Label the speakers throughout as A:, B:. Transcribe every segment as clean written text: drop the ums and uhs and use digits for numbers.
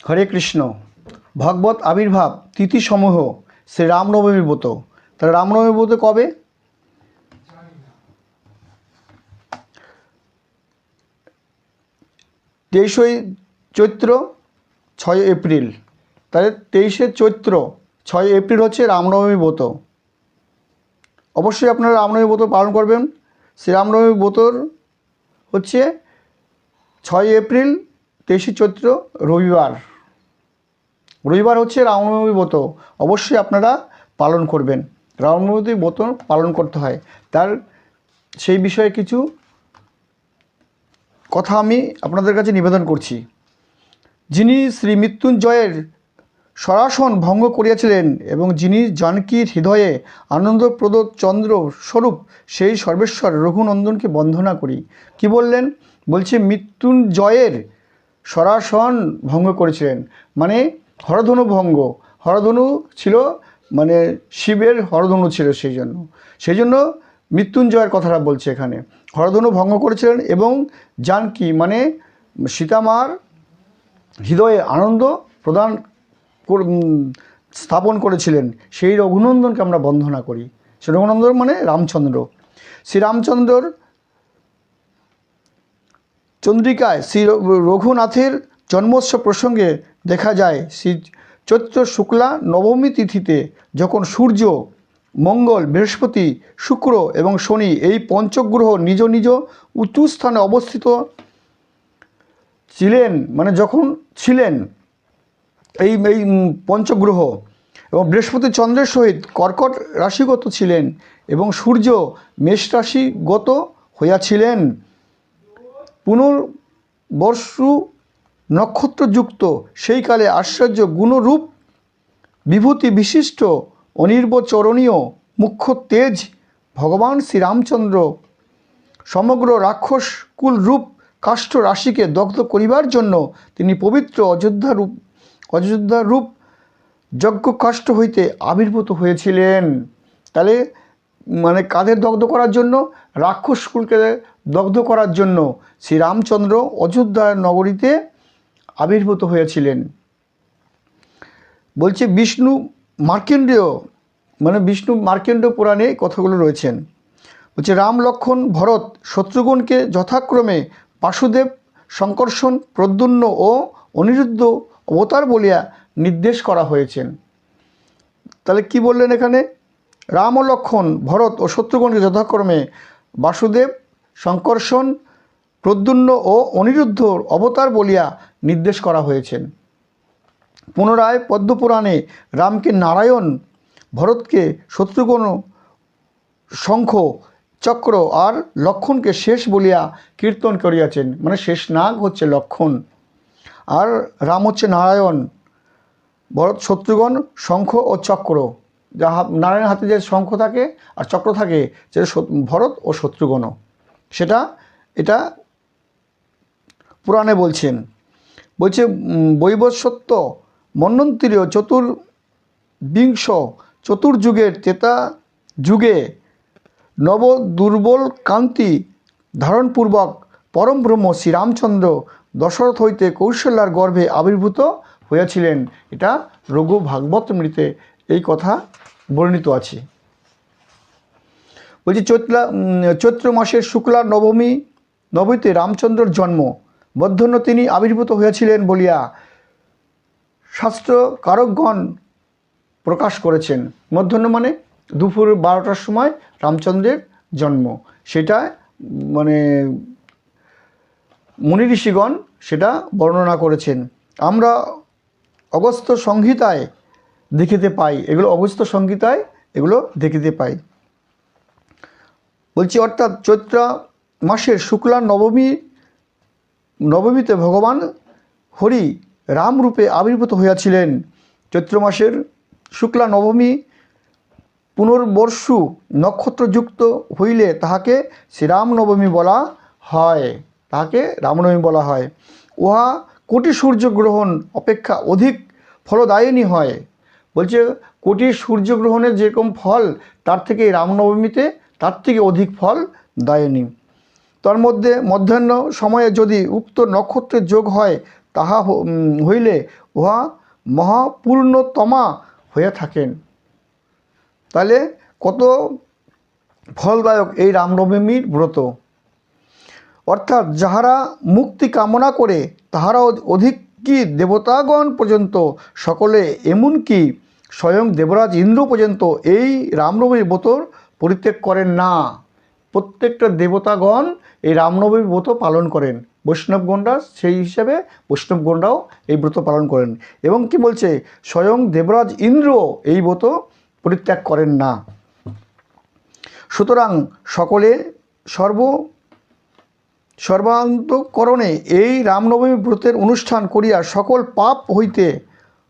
A: হরে কৃষ্ণ। ভগবত আবির্ভাব তিথি সমূহ শ্রী রামনবমীর ব্রত। তাহলে রামনবমীর ব্রত কবে? 23 চৈত্র 6 এপ্রিল। তাহলে 23 চৈত্র 6 এপ্রিল হচ্ছে রামনবমী ব্রত। অবশ্যই আপনারা রামনবমী ব্রত পালন করবেন। শ্রীরামনবমী ব্রতর হচ্ছে 6 এপ্রিল 23 চৈত্র রবিবার। রবিবার হচ্ছে রামনবমী ব্রত। অবশ্যই আপনারা পালন করবেন। রামনবমী ব্রত পালন করতে হয়, তার সেই বিষয়ে কিছু কথা আমি আপনাদের কাছে নিবেদন করছি। যিনি শ্রী মৃত্যুঞ্জয়ের সরাসন ভঙ্গ করিয়াছিলেন এবং যিনি জানকীর হৃদয়ে আনন্দপ্রদ চন্দ্র স্বরূপ সেই সর্বেশ্বর রঘুনন্দনকে বন্দনা করি। কি বললেন? বলছে মৃত্যুঞ্জয়ের সরাসন ভঙ্গ করেছিলেন, মানে হরধনু ভঙ্গ। হরধনু ছিল, মানে শিবের হরধনু ছিল, সেই জন্য মৃত্যুঞ্জয়ের কথাটা বলছে এখানে। হরধনু ভঙ্গ করেছিলেন এবং জানকী মানে সীতামার হৃদয়ে আনন্দ প্রদান স্থাপন করেছিলেন। সেই রঘুনন্দনকে আমরা বন্দনা করি। সে রঘুনন্দন মানে রামচন্দ্র। শ্রীরামচন্দ্রর চন্দ্রিকায় শ্রী রঘুনাথের জন্মোৎসব প্রসঙ্গে দেখা যায়, শ্রী চৈত্র শুক্লা নবমী তিথিতে যখন সূর্য, মঙ্গল, বৃহস্পতি, শুক্র এবং শনি এই পঞ্চগ্রহ নিজ নিজ উঁচু স্থানে অবস্থিত ছিলেন, মানে যখন ছিলেন এই এই পঞ্চগ্রহ, এবং বৃহস্পতি চন্দ্রের সহিত কর্কট রাশিগত ছিলেন এবং সূর্য মেষ রাশিগত হইয়াছিলেন, পুনর্বসু নক্ষত্রযুক্ত সেই কালে আশ্চর্য গুণরূপ বিভূতি বিশিষ্ট অনির্বচরণীয় মুখ্য তেজ ভগবান শ্রীরামচন্দ্র সমগ্র রাক্ষস কুল রূপ কাষ্ঠ রাশিকে দগ্ধ করিবার জন্য তিনি পবিত্র অযোধ্যা রূপ যজ্ঞকাষ্ঠ হইতে আবির্ভূত হয়েছিলেন। তাহলে মানে কাদের দগ্ধ করার জন্য? রাক্ষস কুলকে দগ্ধ করার জন্য শ্রীরামচন্দ্র অযোধ্যা নগরীতে আবির্ভূত হয়েছিলেন। বলছে বিষ্ণু মার্কেন্ডীয় পুরাণে কথাগুলো রয়েছেন। বলছে রাম, লক্ষ্মণ, ভরত, শত্রুঘ্নকে যথাক্রমে বাসুদেব, শঙ্কর্ষণ, প্রদ্যুম্ন ও অনিরুদ্ধ অবতার বলিয়া নির্দেশ করা হয়েছেন। তাহলে কি বললেন এখানে? রাম ও লক্ষ্মণ, ভরত ও শত্রুঘ্নকে যথাক্রমে বাসুদেব, শঙ্কর্ষণ, প্রদ্যুম্ন ও অনিরুদ্ধ অবতার বলিয়া নির্দেশ করা হয়েছেন। পুনরায় পদ্মপুরাণে রামকে নারায়ণ, ভরতকে শত্রুঘ্ন শঙ্খ চক্র আর লক্ষ্মণকে শেষ বলিয়া কীর্তন করিয়াছেন। মানে শেষ নাগ হচ্ছে লক্ষ্মণ, আর রাম হচ্ছে নারায়ণ, ভরত শত্রুঘ্ন শঙ্খ ও চক্র। যা নারায়ণের হাতে যে শঙ্খ থাকে আর চক্র থাকে সেটা ভরত ও শত্রুঘ্ন, এটা পুরাণে বলছেন। বলছে বৈবস্বত্য মন্বন্তরীয় চতুর্বিংশ চতুর্যুগের ত্রেতা যুগে নব দুর্বল কান্তি ধারণপূর্বক পরম ব্রহ্ম শ্রীরামচন্দ্র দশরথ হইতে কৌশল্যার গর্ভে আবির্ভূত হয়েছিলেন। এটা রঘু ভাগবতামৃতে এই কথা বর্ণিত আছে। বলছি চৈত্র মাসের শুক্লা নবমীতে রামচন্দ্রর জন্ম, মধ্যাহ্ন তিনি আবির্ভূত হয়েছিলেন বলিয়া শাস্ত্রকারকগণ প্রকাশ করেছেন। মধ্যাহ্ন মানে দুপুর 12টার সময় রামচন্দ্রের জন্ম, সেটা মানে মুনি ঋষিগণ সেটা বর্ণনা করেছেন। আমরা অগস্ত্য সংহিতায় দেখিতে পাই, এগুলো দেখিতে পাই। বলছি অর্থাৎ চৈত্র মাসের শুক্লা নবমীতে ভগবান হরি রামরূপে আবির্ভূত হইয়াছিলেন। চৈত্র মাসের শুক্লা নবমী পুনর্বসু নক্ষত্রযুক্ত হইলে তাহাকে শ্রীরামনবমী বলা হয়। উহা কোটি সূর্যগ্রহণ অপেক্ষা অধিক ফলদায়িনী হয়। বলছে কোটি সূর্যগ্রহণের যেরকম ফল, তার থেকে রামনবমীতে তার থেকে অধিক ফল দায়িনী। তার মধ্যে মধ্যাহ্ন সময়ে যদি উক্ত নক্ষত্রের যোগ হয় তাহা হইলে উহা মহাপূর্ণতমা হইয়া থাকেন। তাহলে কত ফলদায়ক এই রামনবমীর ব্রত। অর্থাৎ যাহারা মুক্তি কামনা করে তাহারা অধিক কি দেবতাগণ পর্যন্ত সকলে, এমনকি স্বয়ং দেবরাজ ইন্দ্র পর্যন্ত এই রামনবমীর ব্রত পরিত্যাগ করেন না। প্রত্যেকটা দেবতাগণ এই রামনবমীর ব্রত পালন করেন। বৈষ্ণবগণরা সেই হিসাবে বৈষ্ণবগণরাও এই ব্রত পালন করেন। এবং কি বলছে, স্বয়ং দেবরাজ ইন্দ্র এই ব্রত পরিত্যাগ করেন না। সুতরাং সকলে সর্বান্তকরণে এই রামনবমী ব্রতের অনুষ্ঠান করিয়া সকল পাপ হইতে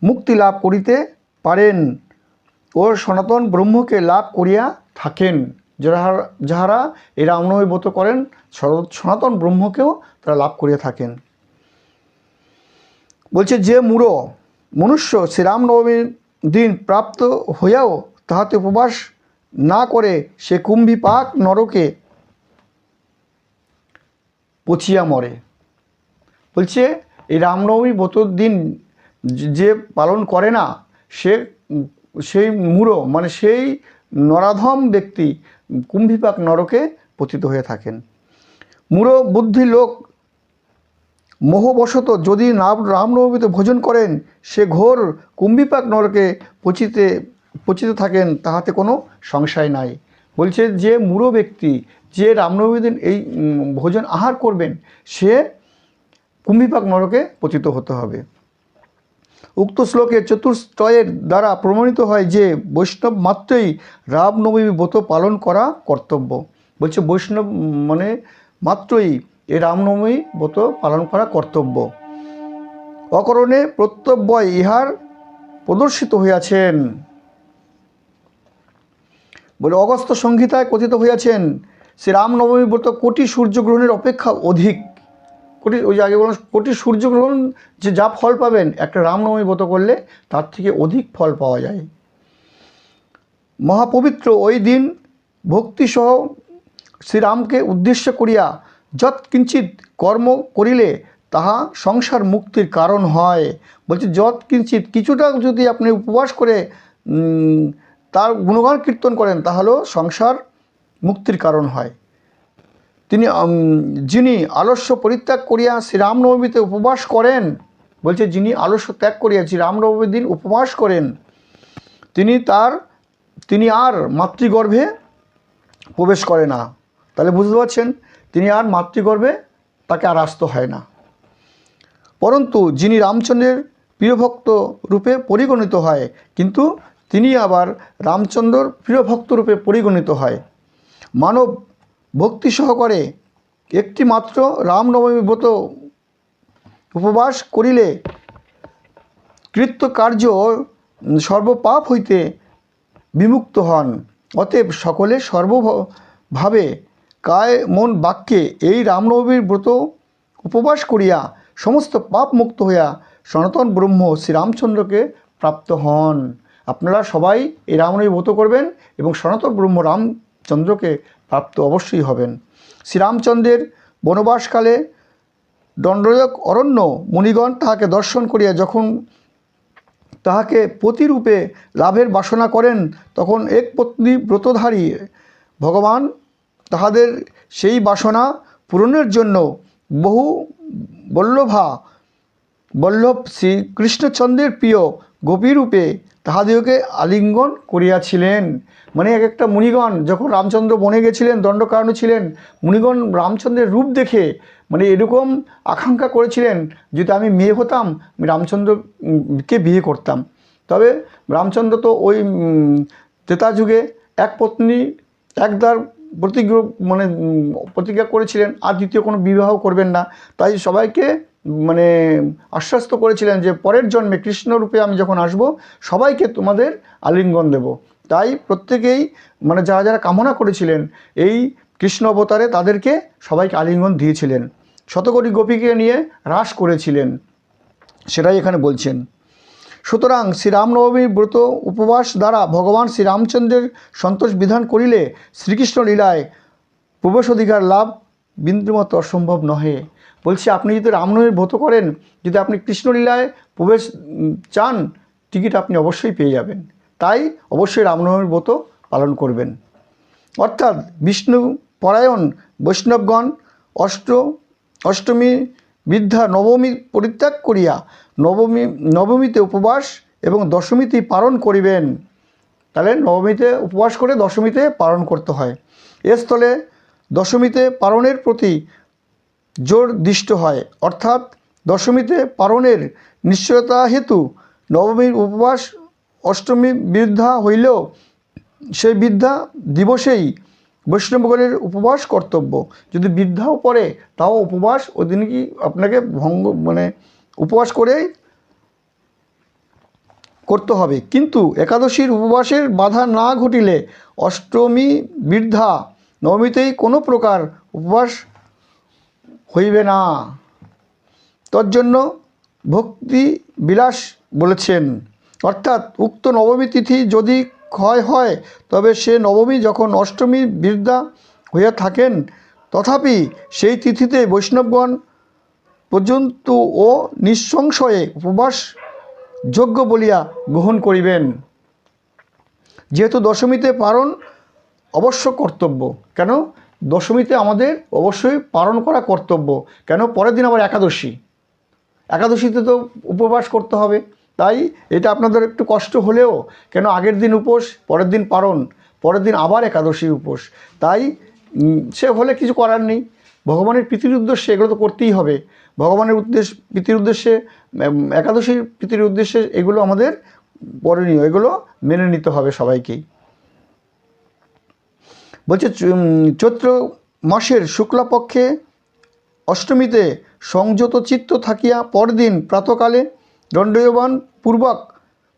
A: মুক্তি লাভ করিতে পারেন ও সনাতন ব্রহ্মকে লাভ করিয়া থাকেন। যাহারা এই রামনবমী ব্রত করেন সনাতন ব্রহ্মকেও তারা লাভ করিয়া থাকেন। বলছে, যে মূঢ় মনুষ্য শ্রীরামনবমীর দিন প্রাপ্ত হইয়াও তাহাতে উপবাস না করে, সে কুম্ভীপাক নরকে পচিয়া মরে। বলছে এই রামনবমী ব্রতর দিন যে পালন করে না, সেই মূঢ় মানে সেই নরাধম ব্যক্তি কুম্ভীপাক নরকে পতিত হয়ে থাকেন। মূঢ় বুদ্ধি লোক মোহবশত যদি রামনবমীতে ভোজন করেন, সে ঘোর কুম্ভীপাক নরকে পচিতে থাকেন, তাহাতে কোনো সংশয় নাই। বলছে যে মূঢ় ব্যক্তি যে রামনবমীর দিন এই ভোজন আহার করবেন, সে কুম্ভীপাক নরকে পতিত হতে হবে। উক্ত শ্লোকের চতুষ্টয়ের দ্বারা প্রমাণিত হয় যে বৈষ্ণব মাত্রই রামনবমী ব্রত পালন করা কর্তব্য। বলছে বৈষ্ণব মানে মাত্রই এই রামনবমী ব্রত পালন করা কর্তব্য। অকারণে প্রত্যব্যয় ইহার প্রদর্শিত হইয়াছেন। বলে অগস্ত্য সংহিতায় কথিত হইয়াছেন, শ্রী রামনবমী ব্রত কোটি সূর্যগ্রহণের অপেক্ষা অধিক। ওই যে আগে বললাম, কোটি সূর্যগ্রহণ যে যা ফল পাবেন একটা রামনবমী ব্রত করলে তার থেকে অধিক ফল পাওয়া যায়। মহাপবিত্র ওই দিন ভক্তিসহ শ্রীরামকে উদ্দেশ্য করিয়া যৎ কিঞ্চিৎ কর্ম করিলে তাহা সংসার মুক্তির কারণ হয়। বলছে যৎ কিঞ্চিৎ কিছুটা যদি আপনি উপবাস করে তার গুণগান কীর্তন করেন, তাহলেও সংসার মুক্তির কারণ হয়। যিনি আলস্য পরিত্যাগ করিয়া শ্রীরামনবমীতে উপবাস করেন, বলছে যিনি আলস্য ত্যাগ করিয়া শ্রীরামনবমীর দিন উপবাস করেন, তিনি আর মাতৃগর্ভে প্রবেশ করে না। তাহলে বুঝতে পারছেন, তিনি আর মাতৃগর্ভে তাকে আর আসতে হয় না। পরন্তু যিনি রামচন্দ্রের প্রিয়ভক্ত রূপে পরিগণিত হয়, কিন্তু তিনি আবার রামচন্দ্রর প্রিয়ভক্ত রূপে পরিগণিত হয়। মানব ভক্তি সহকারে একটি মাত্র রামনবমী ব্রত উপবাস করিলে কৃত্য কার্য সর্বপাপ হইতে বিমুক্ত হন। অতএব সকলে সর্বভাবে কায় মন বাক্যে এই রামনবমীর ব্রত উপবাস করিয়া সমস্ত পাপ মুক্ত হইয়া সনাতন ব্রহ্ম শ্রীরামচন্দ্রকে প্রাপ্ত হন। আপনারা সবাই এই রামনবমী ব্রত করবেন এবং সনাতন ব্রহ্ম রামচন্দ্রকে প্রাপ্ত অবশ্যই হবেন। শ্রীরামচন্দ্রের বনবাসকালে দণ্ডারণ্যক অরণ্য মুনিগণ তাহাকে দর্শন করিয়া যখন তাহাকে পতিরূপে লাভের বাসনা করেন, তখন এক পত্নী ব্রতধারী ভগবান তাহাদের সেই বাসনা পূরণের জন্য বহু বল্লভ শ্রীকৃষ্ণচন্দ্রের প্রিয় গোপীরূপে তাহাদিওকে আলিঙ্গন করিয়াছিলেন। মানে এক একটা মুনিগণ যখন রামচন্দ্র বনে গেছিলেন, দণ্ডকারণ্য ছিলেন, মুনিগণ রামচন্দ্রের রূপ দেখে মানে এরকম আকাঙ্ক্ষা করেছিলেন, যদি আমি মেয়ে হতাম আমি রামচন্দ্রকে বিয়ে করতাম। তবে রামচন্দ্র তো ওই ত্রেতা যুগে এক পত্নী একদার প্রতিজ্ঞা করেছিলেন, আর দ্বিতীয় কোনো বিবাহ করবেন না। তাই সবাইকে মানে আশ্বস্ত করেছিলেন যে পরের জন্মে কৃষ্ণরূপে আমি যখন আসব সবাইকে তোমাদের আলিঙ্গন দেব। তাই প্রত্যেকেই মানে যারা যারা কামনা করেছিলেন এই কৃষ্ণ অবতারে তাদেরকে সবাইকে আলিঙ্গন দিয়েছিলেন। শতকোটি গোপীকে নিয়ে রাস করেছিলেন, সেটাই এখানে বলছেন। সুতরাং শ্রীরামনবমীর ব্রত উপবাস দ্বারা ভগবান শ্রীরামচন্দ্রের সন্তোষ বিধান করিলে শ্রীকৃষ্ণ লীলায় প্রবেশ অধিকার লাভ বিন্দুমাত্র অসম্ভব নহে। বলছি আপনি যদি রামনবমীর ব্রত করেন, যদি আপনি কৃষ্ণলীলায় প্রবেশ চান, টিকিট আপনি অবশ্যই পেয়ে যাবেন। তাই অবশ্যই রামনবমীর ব্রত পালন করবেন। অর্থাৎ বিষ্ণু পরায়ণ বৈষ্ণবগণ অষ্টমী বৃদ্ধা নবমী পরিত্যাগ করিয়া নবমীতে উপবাস এবং দশমীতে পালন করিবেন। তাহলে নবমীতে উপবাস করে দশমীতে পালন করতে হয়। এর স্থলে দশমীতে পালনের প্রতি জোর দৃষ্ট হয়। অর্থাৎ দশমীতে পালনের নিশ্চয়তা হেতু নবমীর উপবাস অষ্টমী বৃদ্ধা হইলেও সেই বৃদ্ধা দিবসেই বৈষ্ণবগণের উপবাস কর্তব্য। যদি বৃদ্ধাও পড়ে তাও উপবাস ওই দিন কি আপনাকে উপবাস করেই করতে হবে। কিন্তু একাদশীর উপবাসের বাধা না ঘটিলে অষ্টমী বৃদ্ধা নবমীতেই কোনো প্রকার উপবাস হইবে না। তজ্জন্য ভক্তি বিলাস বলেছেন। অর্থাৎ উক্ত নবমী তিথি যদি ক্ষয় হয়, তবে সে নবমী যখন অষ্টমী বৃদ্ধা হইয়া থাকেন, তথাপি সেই তিথিতে বৈষ্ণবগণ পর্যন্ত ও নিঃসংশয়ে উপবাস যোগ্য বলিয়া গ্রহণ করিবেন। যেহেতু দশমীতে পালন অবশ্য কর্তব্য। কেন? দশমীতে আমাদের অবশ্যই পালন করা কর্তব্য। কেন? পরের দিন আবার একাদশীতে তো উপবাস করতে হবে। তাই এটা আপনাদের একটু কষ্ট হলেও, কেন আগের দিন উপোস, পরের দিন পালন, পরের দিন আবার একাদশীর উপোস, তাই সে হলে কিছু করার নেই। ভগবানের প্রীতির উদ্দেশ্যে এগুলো তো করতেই হবে। ভগবানের প্রীতির উদ্দেশ্যে, একাদশীর প্রীতির উদ্দেশ্যে এগুলো আমাদের করণীয়, এগুলো মেনে নিতে হবে সবাইকেই। বলছে চৈত্র মাসের শুক্লাপক্ষে অষ্টমীতে সংযত চিত্ত থাকিয়া পরদিন প্রাতকালে দণ্ডায়মান পূর্বক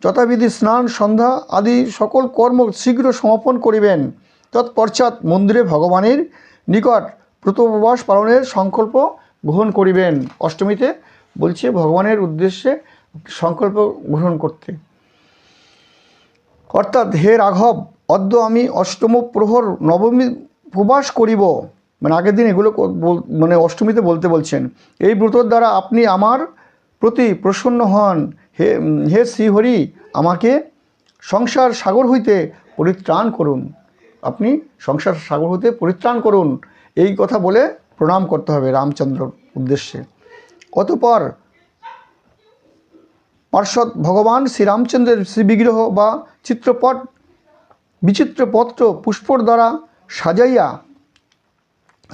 A: যথাবিধি স্নান সন্ধ্যা আদি সকল কর্ম শীঘ্র সমাপন করিবেন। তৎপশ্চাৎ মন্দিরে ভগবানের নিকট ব্রত উপবাস পালনের সংকল্প গ্রহণ করিবেন। অষ্টমীতে বলছে ভগবানের উদ্দেশ্যে সংকল্প গ্রহণ করতে। অর্থাৎ হে রাঘব, অদ্য আমি অষ্টম প্রহর নবমী উপবাস করিব, আগের দিন এগুলো অষ্টমীতে বলতে বলছেন। এই ব্রতর দ্বারা আপনি আমার প্রতি প্রসন্ন হন। হে শ্রীহরি, আমাকে সংসার সাগর হইতে পরিত্রাণ করুন। আপনি সংসার সাগর হইতে পরিত্রাণ করুন, এই কথা বলে প্রণাম করতে হবে রামচন্দ্রর উদ্দেশ্যে। অতঃপর পার্শ্বদ ভগবান শ্রীরামচন্দ্রের শ্রীবিগ্রহ বা চিত্রপট বিচিত্রপত্র পুষ্পর দ্বারা সাজাইয়া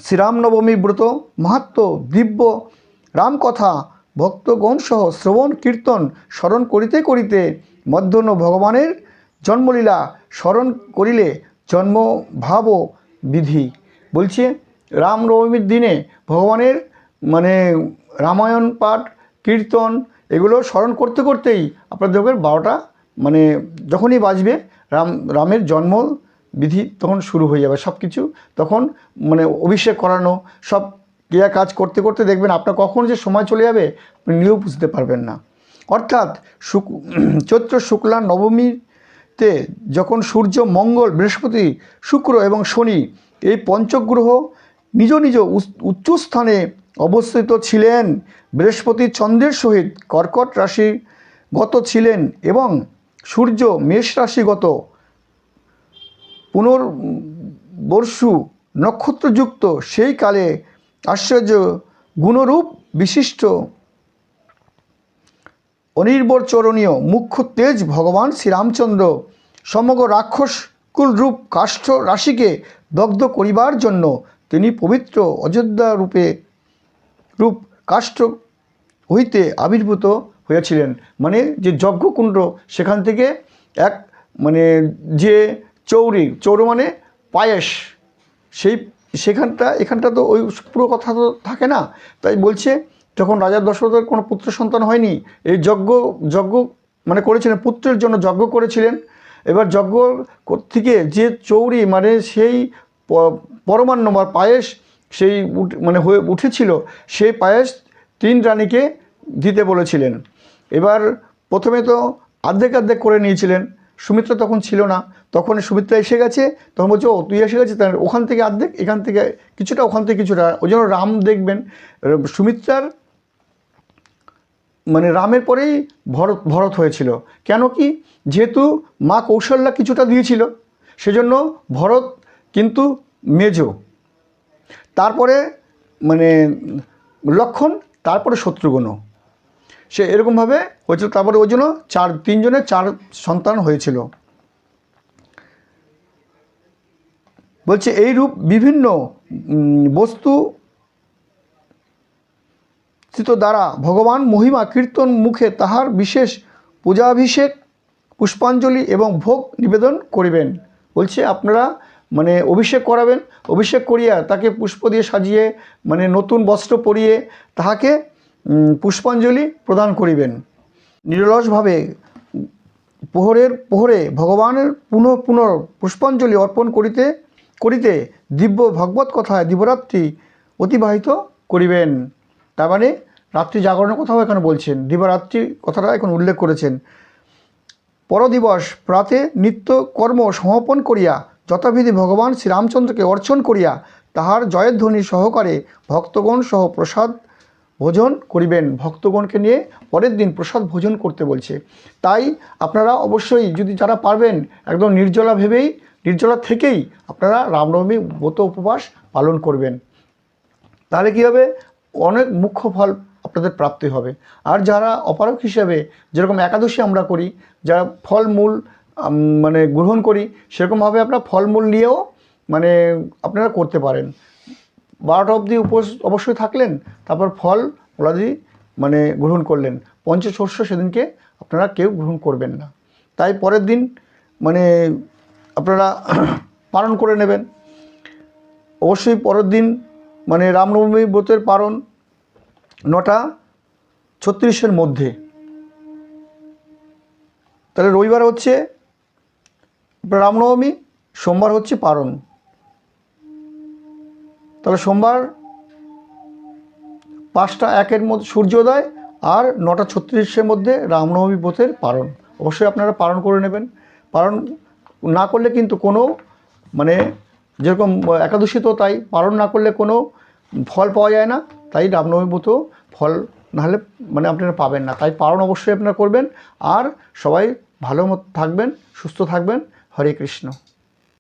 A: শ্রীরামনবমী ব্রত মাহাত্ম্য দিব্য রামকথা ভক্তগণসহ শ্রবণ কীর্তন স্মরণ করিতে করিতে মধ্যাহ্ন ভগবানের জন্মলীলা স্মরণ করিলে জন্মভাব বিধি। বলছে রামনবমীর দিনে ভগবানের রামায়ণ পাঠ কীর্তন এগুলো স্মরণ করতে করতেই আপনার দেখবেন 12টা যখনই বাজবে রামের জন্ম বিধি তখন শুরু হয়ে যাবে। সব কিছু তখন অভিষেক করানো, সব ক্রিয়া কাজ করতে করতে দেখবেন আপনার কখন যে সময় চলে যাবে আপনি নিজেও বুঝতে পারবেন না। অর্থাৎ চৈত্র শুক্লা নবমীতে যখন সূর্য, মঙ্গল, বৃহস্পতি, শুক্র এবং শনি এই পঞ্চগ্রহ নিজ নিজ উচ্চস্থানে অবস্থিত ছিলেন, বৃহস্পতি চন্দ্রের সহিত কর্কট রাশিগত ছিলেন এবং সূর্য মেষ রাশিগত পুনর্বসু নক্ষত্রযুক্ত, সেই কালে আশ্চর্য গুণরূপ বিশিষ্ট অনির্বচরণীয় মুখ্য তেজ ভগবান শ্রীরামচন্দ্র সমগ্র রাক্ষসকুল রূপ কাষ্ঠ রাশিকে দগ্ধ করিবার জন্য তিনি পবিত্র অযোধ্যা রূপ কাষ্ঠ হইতে আবির্ভূত হয়েছিলেন। যে যজ্ঞকুণ্ড, সেখান থেকে এক যে চৌর পায়েস, এখানটা তো ওই পুরো কথা তো থাকে না। তাই বলছে যখন রাজা দশরথের কোনো পুত্র সন্তান হয়নি, এই যজ্ঞ করেছিলেন, পুত্রের জন্য যজ্ঞ করেছিলেন। এবার যজ্ঞ থেকে যে চৌরি সেই পরমান্ন বা পায়েস সেই হয়ে উঠেছিল, সেই পায়েস 3 রানীকে দিতে বলেছিলেন। এবার প্রথমে তো অর্ধেক করে নিয়েছিলেন, সুমিত্রা তখন ছিল না, তখন সুমিত্রা এসে গেছে, তখন বলছে ও তুই এসে গেছিস, তাহলে ওখান থেকে অর্ধেক, এখান থেকে কিছুটা, ওখান থেকে কিছুটা। ওই জন্য রাম দেখবেন সুমিত্রার মানে রামের পরেই ভরত হয়েছিল। কেন কি, যেহেতু মা কৌশল্যা কিছুটা দিয়েছিল, সেজন্য ভরত কিন্তু মেজ, তারপরে মানে লক্ষণ, তারপরে শত্রুঘ্ন, সে এরকমভাবে হয়েছিল। তারপরে ওই জন্য তিনজনের 4 সন্তান হয়েছিল। বলছে এইরূপ বিভিন্ন বস্তু দ্বারা ভগবান মহিমা কীর্তন মুখে তাহার বিশেষ পূজাভিষেক, পুষ্পাঞ্জলি এবং ভোগ নিবেদন করিবেন। বলছে আপনারা মানে অভিষেক করাবেন, অভিষেক করিয়া তাকে পুষ্প দিয়ে সাজিয়ে মানে নতুন বস্ত্র পরিয়ে তাহাকে পুষ্পাঞ্জলি প্রদান করিবেন। নিরলসভাবে প্রহরে ভগবানের পুনঃ পুষ্পাঞ্জলি অর্পণ করিতে করিতে দিব্য ভগবত কথায় দিবরাত্রি অতিবাহিত করিবেন। তার মানে রাত্রি জাগরণের কথাও এখানে বলছেন, দিবারাত্রি কথাটা এখন উল্লেখ করেছেন। পরদিবস প্রাতে নিত্য কর্ম সমাপন করিয়া যথাবিধি ভগবান শ্রীরামচন্দ্রকে অর্চন করিয়া তাহার জয়ধ্বনি সহকারে ভক্তগণ সহ প্রসাদ ভোজন করিবেন। ভক্তগণকে নিয়ে পরের দিন প্রসাদ ভোজন করতে বলছে। তাই আপনারা অবশ্যই যদি যারা পারবেন একদম নির্জলা ভেবেই, নির্জলা থেকেই আপনারা রামনবমী ব্রত উপবাস পালন করবেন। তাহলে কী হবে, অনেক মুখ্য ফল আপনাদের প্রাপ্তি হবে। আর যারা অপারক হিসাবে যেরকম একাদশী আমরা করি, যারা ফলমূল মানে গ্রহণ করি, সেরকমভাবে আপনারা ফলমূল নিয়েও মানে আপনারা করতে পারেন। 12টা অবধি উপোস অবশ্যই থাকলেন, তারপর ফল ওলাদি মানে গ্রহণ করলেন। পঞ্চশস্য সেদিনকে আপনারা কেউ গ্রহণ করবেন না। তাই পরের দিন মানে আপনারা পালন করে নেবেন। অবশ্যই পরের দিন মানে রামনবমী ব্রতের পালন 9:36 মধ্যে। তাহলে রবিবার হচ্ছে রামনবমী, সোমবার হচ্ছে পালন। তাহলে সোমবার 5:01 মধ্যে সূর্যোদয়, আর 9:36 মধ্যে রামনবমী ব্রতের পালন। অবশ্যই আপনারা পালন করে নেবেন। পালন না করলে কিন্তু কোনো মানে যেরকম একাদশী তো তাই, পালন না করলে কোনো ফল পাওয়া যায় না। তাই রামনবমী ব্রত ফল না হলে মানে আপনারা পাবেন না। তাই পালন অবশ্যই আপনারা করবেন। আর সবাই ভালো মতো থাকবেন, সুস্থ থাকবেন। হরে কৃষ্ণ।